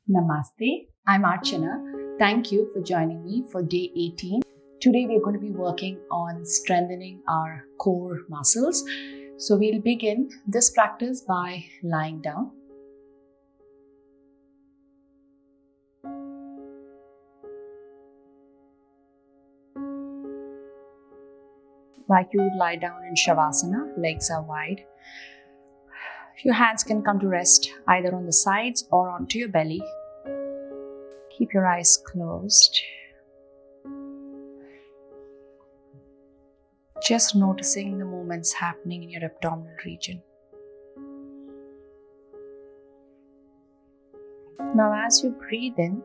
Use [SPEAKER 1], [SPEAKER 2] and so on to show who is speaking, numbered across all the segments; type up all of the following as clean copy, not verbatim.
[SPEAKER 1] Namaste, I'm Archana. Thank you for joining me for day 18. Today we're going to be working on strengthening our core muscles. So we'll begin this practice by lying down. Like you would lie down in Shavasana, legs are wide. Your hands can come to rest either on the sides or onto your belly. Keep your eyes closed. Just noticing the movements happening in your abdominal region. Now as you breathe in,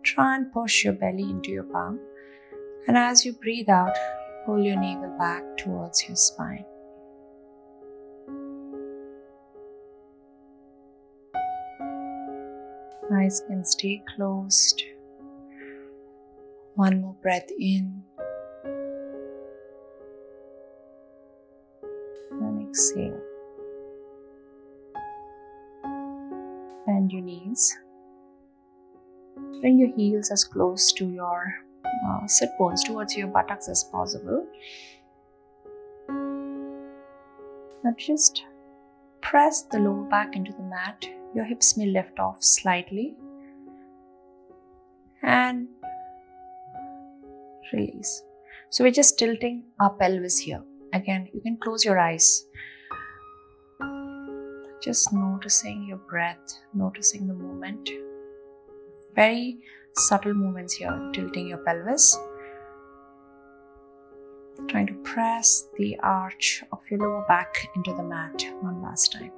[SPEAKER 1] try and push your belly into your palm. And as you breathe out, pull your navel back towards your spine. Eyes can stay closed. One more breath in. And exhale. Bend your knees. Bring your heels as close to your sit bones towards your buttocks as possible. Now just press the lower back into the mat. Your hips may lift off slightly and release. So we're just tilting our pelvis here. Again, you can close your eyes. Just noticing your breath, noticing the movement. Very subtle movements here, tilting your pelvis. Trying to press the arch of your lower back into the mat one last time.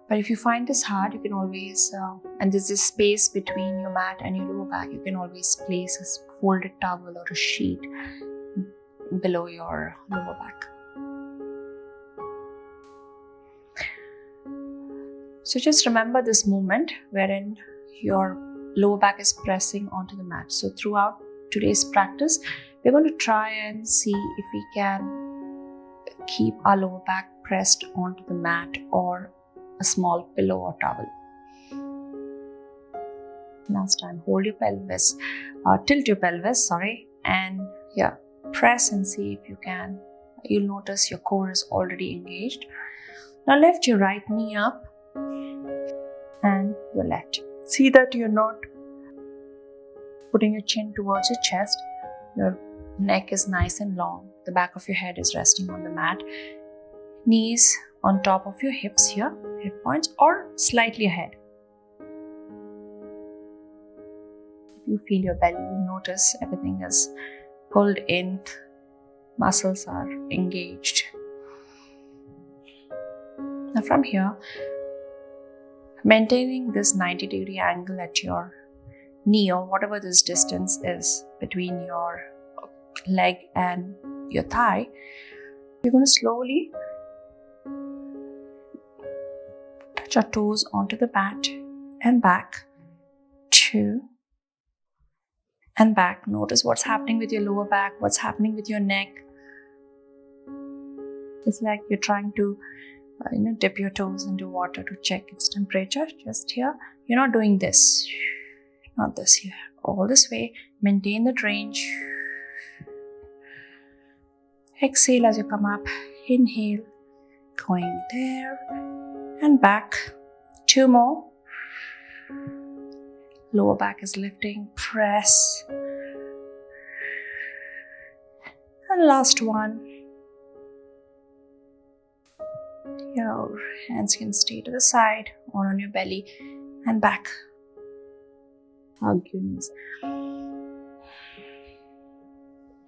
[SPEAKER 1] But if you find this hard, you can always, and there's this space between your mat and your lower back, you can always place a folded towel or a sheet below your lower back. So just remember this movement wherein your lower back is pressing onto the mat. So throughout today's practice, we're going to try and see if we can keep our lower back pressed onto the mat or a small pillow or towel. Last time, hold your pelvis, tilt your pelvis, and press and see if you can. You'll notice your core is already engaged. Now lift your right knee up and your left. See that you're not putting your chin towards your chest. Your neck is nice and long. The back of your head is resting on the mat. Knees on top of your hips here, hip points, or slightly ahead. If you feel your belly, you notice everything is pulled in, muscles are engaged. Now from here, maintaining this 90-degree angle at your knee or whatever this distance is between your leg and your thigh, you're going to slowly touch our toes onto the mat and back, 2 and back. Notice what's happening with your lower back, what's happening with your neck. It's like you're trying to dip your toes into water to check its temperature. Just here, you're not doing this, not this here. All this way, maintain that range. Exhale as you come up, inhale, going there and back. 2 more. Lower back is lifting, press. And last one. Your hands can stay to the side or on your belly and back. Hug your knees.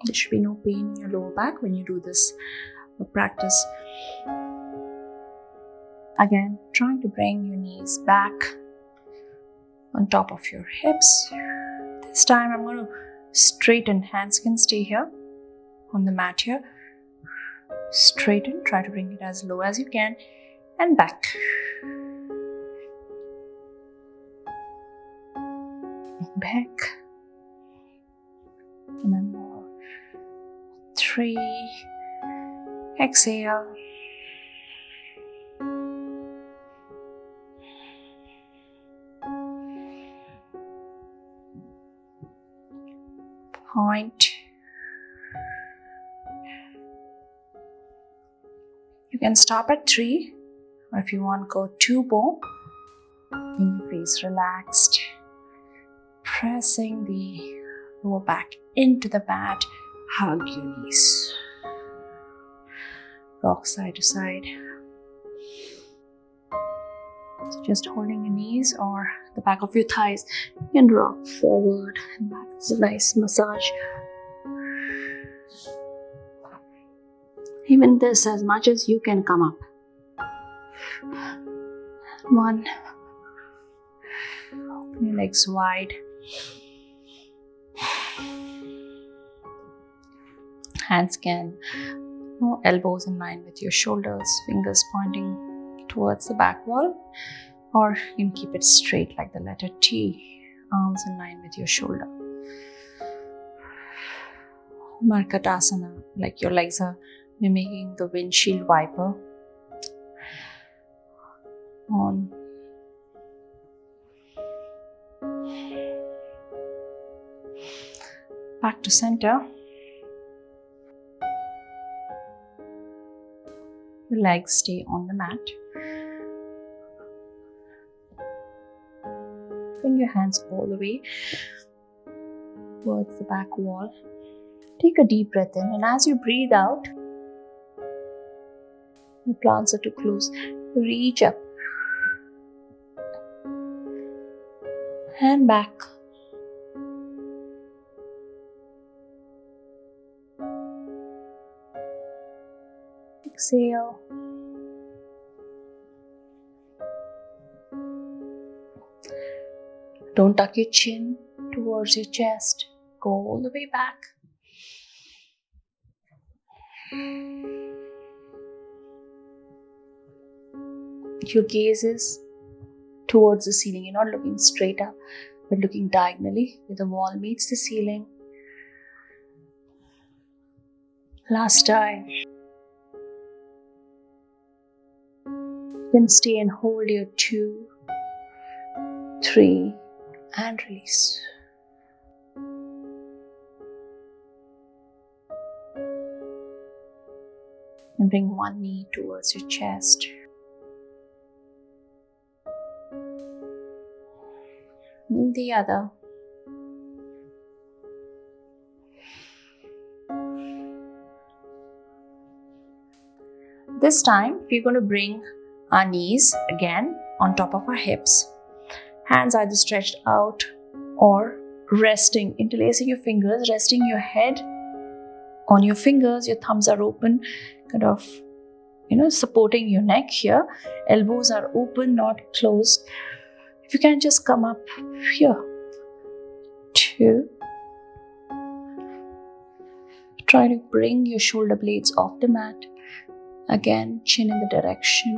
[SPEAKER 1] There should be no pain in your lower back when you do this practice. Again, trying to bring your knees back on top of your hips. This time I'm going to straighten. Hands can stay here on the mat here. Straighten, try to bring it as low as you can and back. Back. Remember, 3. Exhale. 4. point. You can stop at 3, or if you want, go 2 more. Keeping your face relaxed. Pressing the lower back into the mat. Hug your knees. Rock side to side. So just holding your knees or the back of your thighs. You can rock forward and back. It's a nice massage. Even this, as much as you can come up. 1. Open your legs wide. Hands can, elbows in line with your shoulders, fingers pointing towards the back wall, or you can keep it straight like the letter T, arms in line with your shoulder. Markatasana, like your legs are mimicking the windshield wiper. On. Back to center. Your legs stay on the mat. Bring your hands all the way towards the back wall. Take a deep breath in, and as you breathe out, your palms are too close. Reach up and back. Exhale. Don't tuck your chin towards your chest. Go all the way back. Your gaze is towards the ceiling. You're not looking straight up, but looking diagonally where the wall meets the ceiling. Last time. You can stay and hold your 2, 3, and release. And bring one knee towards your chest. And the other. This time, we're going to bring our knees again on top of our hips. Hands either stretched out or resting, interlacing your fingers, resting your head on your fingers. Your thumbs are open, kind of, supporting your neck here. Elbows are open, not closed. If you can just come up here. 2. Try to bring your shoulder blades off the mat. Again, chin in the direction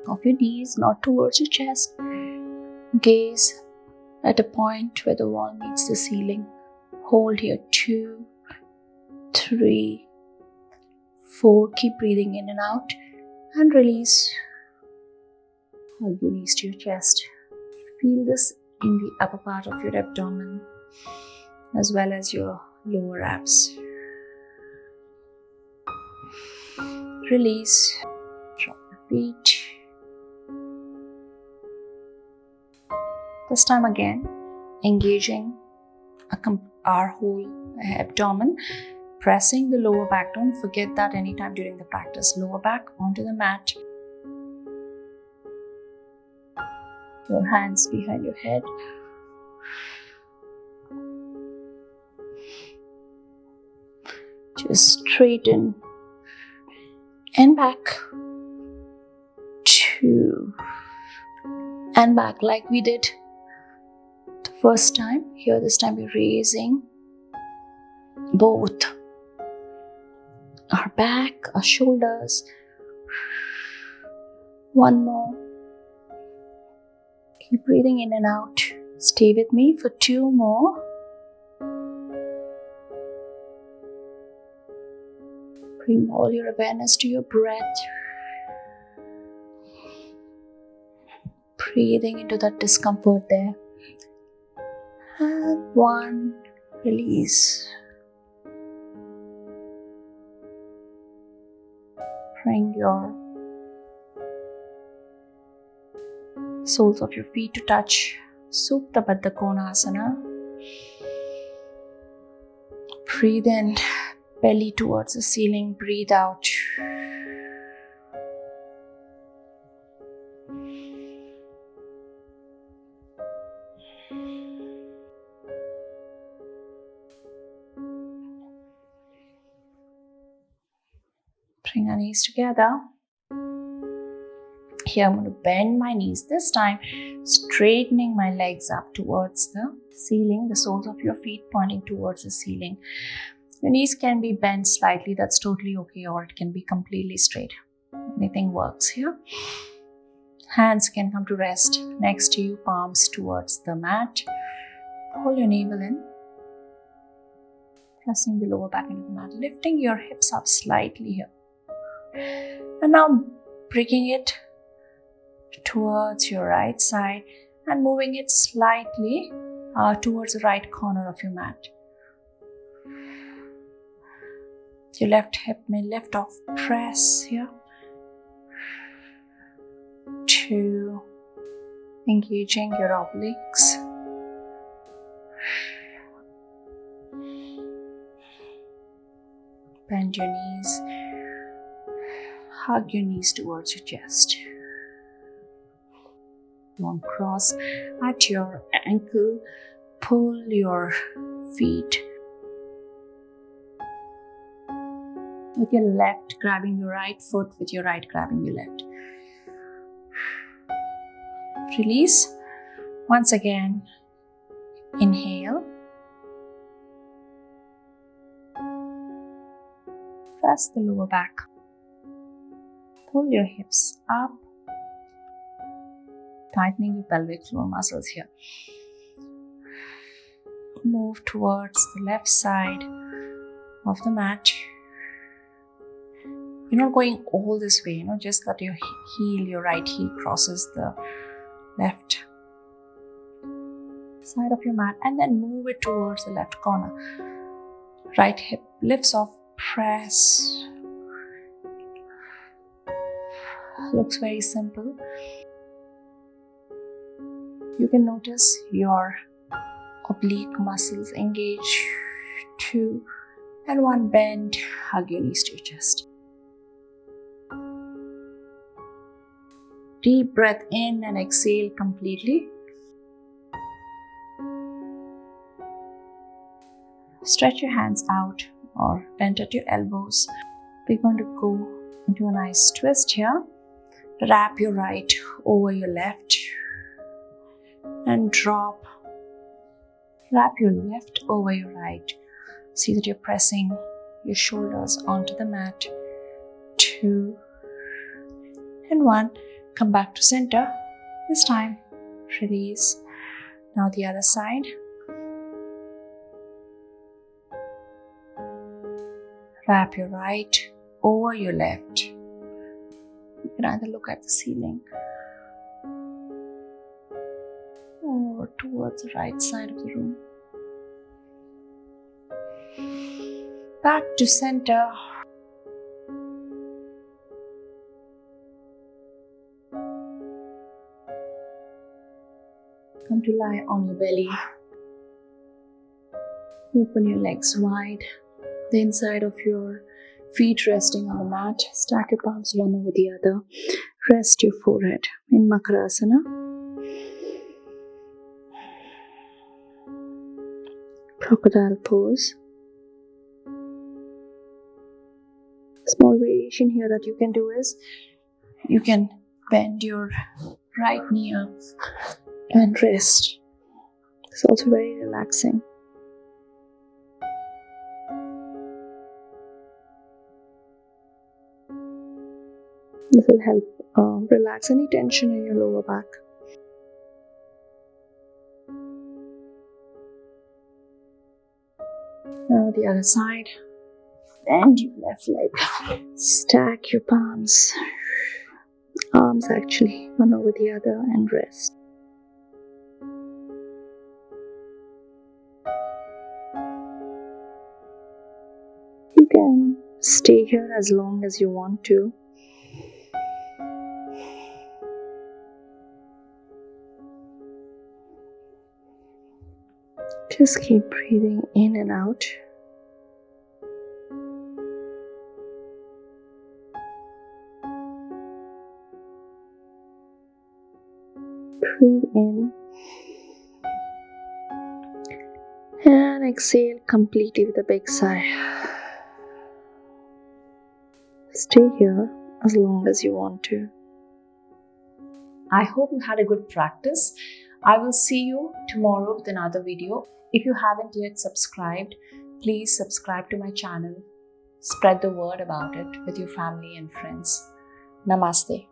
[SPEAKER 1] of your knees, not towards your chest. Gaze at a point where the wall meets the ceiling. Hold here. 2, 3, 4. Keep breathing in and out and release. Hug your knees to your chest. Feel this in the upper part of your abdomen as well as your lower abs. Release. Drop your feet. This time again, engaging our whole abdomen, pressing the lower back. Don't forget that anytime during the practice. Lower back onto the mat. Your hands behind your head. Just straighten and back. 2 and back like we did the first time. Here this time we're raising both our back, our shoulders. 1 more. Keep breathing in and out. Stay with me for 2 more. Bring all your awareness to your breath. Breathing into that discomfort there. And 1, Release. Bring your soles of your feet to touch Supta Bhadhakonasana. Breathe in, belly towards the ceiling. Breathe out. Bring our knees together. Here I'm going to bend my knees, this time straightening my legs up towards the ceiling, the soles of your feet pointing towards the ceiling. Your knees can be bent slightly, that's totally okay, or it can be completely straight. Anything works here. Hands can come to rest next to you, palms towards the mat. Pull your navel in, pressing the lower back into the mat, lifting your hips up slightly here. And now bringing it towards your right side and moving it slightly towards the right corner of your mat. Your left hip may lift off, press here. 2, engaging your obliques. Bend your knees. Hug your knees towards your chest. Don't cross at your ankle. Pull your feet with your left grabbing your right foot, with your right grabbing your left. Release. Once again, inhale. Press the lower back. Pull your hips up, tightening your pelvic floor muscles here. Move towards the left side of the mat. You're not going all this way, just that your heel, your right heel crosses the left side of your mat, and then move it towards the left corner. Right hip lifts off, press. Looks very simple. You can notice your oblique muscles engage. 2 and 1 bend. Hug your knees to your chest. Deep breath in and exhale completely. Stretch your hands out or bend at your elbows. We're going to go into a nice twist here. Wrap your right over your left and drop. Wrap your left over your right. See that you're pressing your shoulders onto the mat. 2 and 1. Come back to center. This time, release. Now the other side. Wrap your right over your left. You can either look at the ceiling or towards the right side of the room. Back to center. Come to lie on your belly. Open your legs wide. The inside of your feet resting on the mat. Stack your palms one over the other. Rest your forehead in Makarasana. Crocodile pose. Small variation here that you can do is you can bend your right knee up and rest. It's also very relaxing. This will help relax any tension in your lower back. Now the other side. Bend your left leg. Stack your palms. Arms actually, one over the other, and rest. can stay here as long as you want to. Just keep breathing in and out. Breathe in and exhale completely with a big sigh. Stay here as long as you want to. I hope you had a good practice. I will see you tomorrow with another video. If you haven't yet subscribed, please subscribe to my channel. Spread the word about it with your family and friends. Namaste.